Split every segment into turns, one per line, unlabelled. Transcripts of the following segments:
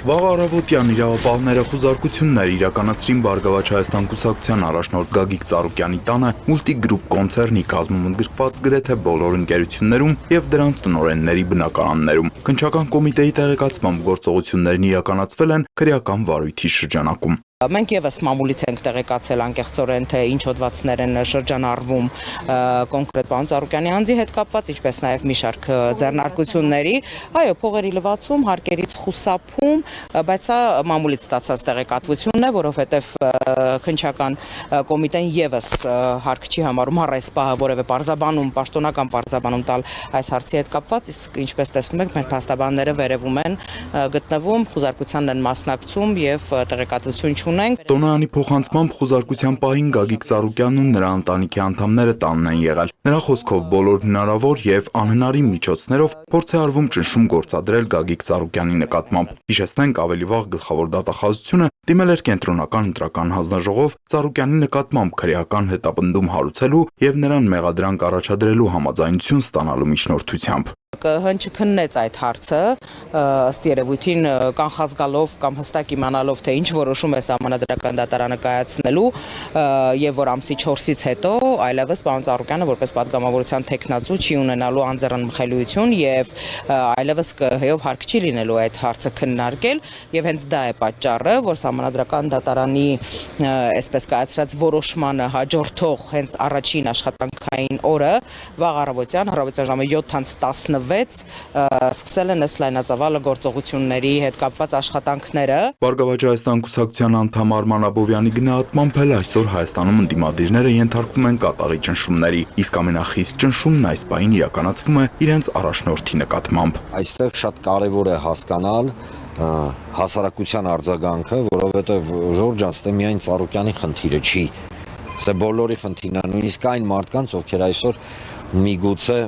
Վաղ առավոտյան իրավապահները խուզարկություններ իրականացրին Բարգավաճ Հայաստան կուսակցության առաջնորդ Գագիկ Ծառուկյանի տանը Multigroup կոնցեռնի կազմում ընդգրկված գրեթե բոլոր ընկերություններում եւ դրանց տնօրենների բնակարաններում։ Քննչական կոմիտեի տեղեկացմամբ գործողություններն իրականացվել են քրեական վարույթի շրջանակում։
Մենք եւս մամուլից ենք տեղեկացել անկեղծորեն, թե ինչ հոդվածներ են շրջանառվում կոնկրետ պարոն Ծառուկյանի անձի հետ կապված, ինչպես նաեւ մի շարք ձեռնարկությունների, այո, փողերի լվացում, հարկերից խուսափում, բայց սա մամուլից ստացած տեղեկատվությունն է, որովհետեւ քննչական կոմիտեն եւս հարկ չի համարում առ այս պահը որևէ պարզաբանում, պաշտոնական պարզաբանում տալ այս հարցի հետ կապված, իսկ ինչպես տեսնում եք, մեր փաստաբանները վերևում են գտնվում, խուզարկությանն են մասնակցում եւ տեղեկատվություն
Տոնոյանի փոխանցմամբ խուզարկության պահին Գագիկ Ծառուկյանն ու նրա ընտանիքի անդամները տանն են եղել։ Նրա խոսքով բոլոր հնարավոր եւ անհնարին միջոցներով փորձ է արվում ճնշում գործադրել Գագիկ Ծառուկյանի նկատմամբ։ Հիշեցնենք, ավելի վաղ գլխավոր դատախազությունը դիմել էր կենտրոնական ընտրական հանձնաժողով Ծառուկյանի նկատմամբ քրեական հետապնդում հարուցելու եւ նրան մեղադրանք առաջադրելու համաձայնություն ստանալու միջնորդությամբ։
Հնչքննեց այդ հարցը, ըստ երևույթին կանխազգալով կամ հստակ իմանալով, թե ինչ որոշում է Սահմանադրական դատարանը կայացնելու եւ որ ամսի 4-ից հետո այլևս պարոն Ծառուկյանը որպես պատգամավորության թեկնածու չի ունենալու անձեռնմխելիություն եւ այլևս հեով հարկ չի լինելու այդ հարցը քննարկել եւ հենց դա է պատճառը, որ Սահմանադրական դատարանի այսպես կայացրած որոշմանը հաջորդող հենց առաջին աշխատանքային օրը վաղ առավոտյան ժամը 7:16 սկսել են ըստ լայնածավալ գործողությունների հետ կապված աշխատանքները։
Բարգավաճ Հայաստան կուսակցության անդամ Արման Աբովյանի գնահատմամբ էլ այսօր Հայաստանում ընդդիմադիրները ենթարկվում են կատաղի ճնշումների, իսկ ամենախիստ ճնշումն այս պահին իրականացվում է իրենց առաջնորդի նկատմամբ։
Այստեղ շատ կարևոր է հասկանալ հասարակության արձագանքը, որովհետև Ժորժ ջան, ստե միայն Ծառուկյանի խնդիրը չի։ Սա բոլորի խնդիրն է, նույնիսկ այն մարդկանց, ովքեր այսօր միգուցե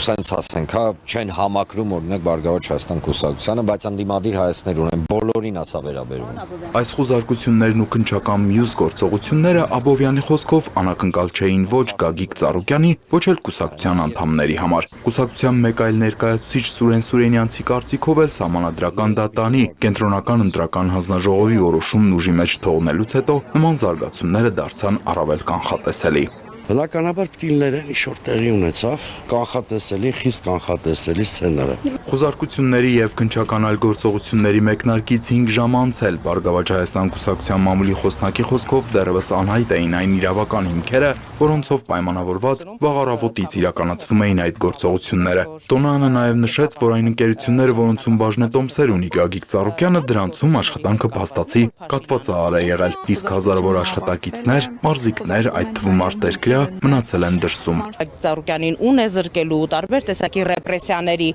սենց ասենք, չեն համակրում օրինակ Բարգավաճ Հայաստան կուսակցությանը, բայց անդիմադիր հայացքներ ունեն, բոլորին ասա վերաբերում։
Այս խուզարկություններն ու քննչական մյուս գործողությունները Աբովյանի խոսքով անակնկալ չէին ոչ Գագիկ Ծառուկյանի, ոչ էլ կուսակցության անդամների համար։ Կուսակցության մեկ այլ ներկայացուցիչ Սուրեն Սուրենյանցի կարծիքով էլ Սահմանադրական դատարանի կենտրոնական ընտրական հանձնաժողովի որոշումն ուժի մեջ թողնելուց հետո նման զարգացումները դարձան առավել կանխատեսելի։
Բնականաբար պիտի լինեն ինչ-որ տեղի ունեցավ կանխատեսելի, խիստ կանխատեսելի սցենարը։
Խուզարկությունների եւ քննչական այլ գործողությունների մեկնարկից 5 ժամ անց էլ Բարգավաճ Հայաստան կուսակցության մամուլի խոսնակի խոսքով դեռևս անհայտ էին այն իրավական հիմքերը, որոնցով պայմանավորված վաղ առավոտից իրականացվում էին այդ գործողությունները։ Տոնոյանը նաեւ նշեց, որ այն ընկերությունները, որոնցում բաժնետոմսեր ունի Գագիկ Ծառուկյանը, դրանցում աշխատանքը փաստացի կատվածահար է եղել, իսկ հազարավոր աշխատակիցներ, մարզիկներ, այդ թվում արտերկրյա մնացել են դրսում։
Ծառուկյանին ուն է զրկելու, տարբեր տեսակի ռեպրեսիաների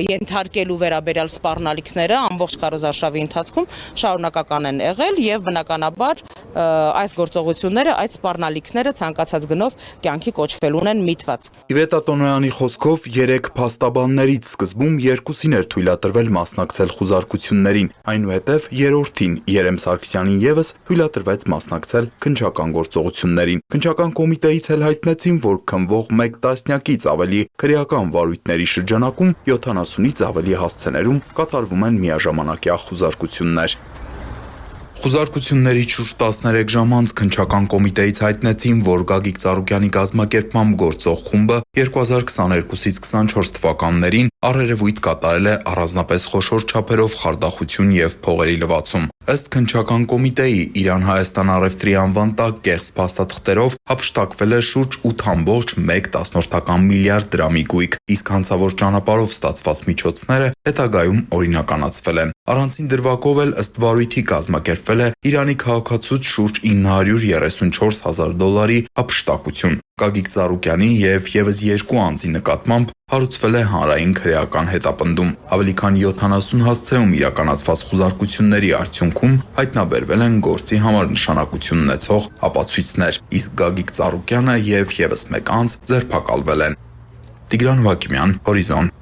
ենթարկելու վերաբերյալ սպառնալիքները ամբողջ քարոզարշավի ընթացքում շարունակական են եղել եւ բնականաբար այս գործողությունները, այդ սպառնալիքները ցանկացած գնով կյանքի կոչվելուն են միտված։
Իվետա Տոնոյանի խոսքով 3 փաստաբաններից սկզբում 2-ին էր թույլատրվել մասնակցել խուզարկություններին, այնուհետև 3-ին Երեմ Սարգսյանին եւս թույլատրվեց մասնակցել քննչական գործողություններին։ Քննչական կոմիտեից էլ հայտնեցին, որ քննվող 1 տասնյակից ավելի քրեական վարույթների շրջանակում 70-ից ավելի հասցեներում կատարվում են միաժամանակյա խուզարկություններ։ Խուզարկությունների շուրջ 13 ժամ անց քննչական կոմիտեից հայտնեցին, որ Գագիկ Ծառուկյանի կազմակերպմամբ գործող խումբը 2022-ից 24 թվականներին առերևույթ կատարել է առանձնապես խոշոր չափերով խարդախություն եւ փողերի լվացում։ Ըստ քննչական կոմիտեի Իրան-Հայաստան առևտրի անվան տակ կեղծ փաստաթղթերով հափշտակվել է շուրջ 8.1 միլիարդ դրամի գույք, իսկ հանցավոր ճանապարհով ստացված միջոցները հետագայում օրինականացվել են։ Առանցին դրվագով էլ ըստ վարույթի կազմակերպվել է Իրանի քաղաքացուց շուրջ $934,000 հափշտակություն։ Գագիկ Ծառուկյանի եւ եւս 2 անձի նկատմամբ հարուցվել է հանրային քրեական հետապնդում։ Ավելի քան 70 հասցեում իրականացված խուզարկությունների արդյունքում հայտնաբերվել են գործի համար նշանակություն ունեցող ապացույցներ, իսկ Գագիկ Ծառուկյանը եւ եւս մեկ անձ ձերբակալվել են։ Տիգրան Վակիմյան, Հորիզոն։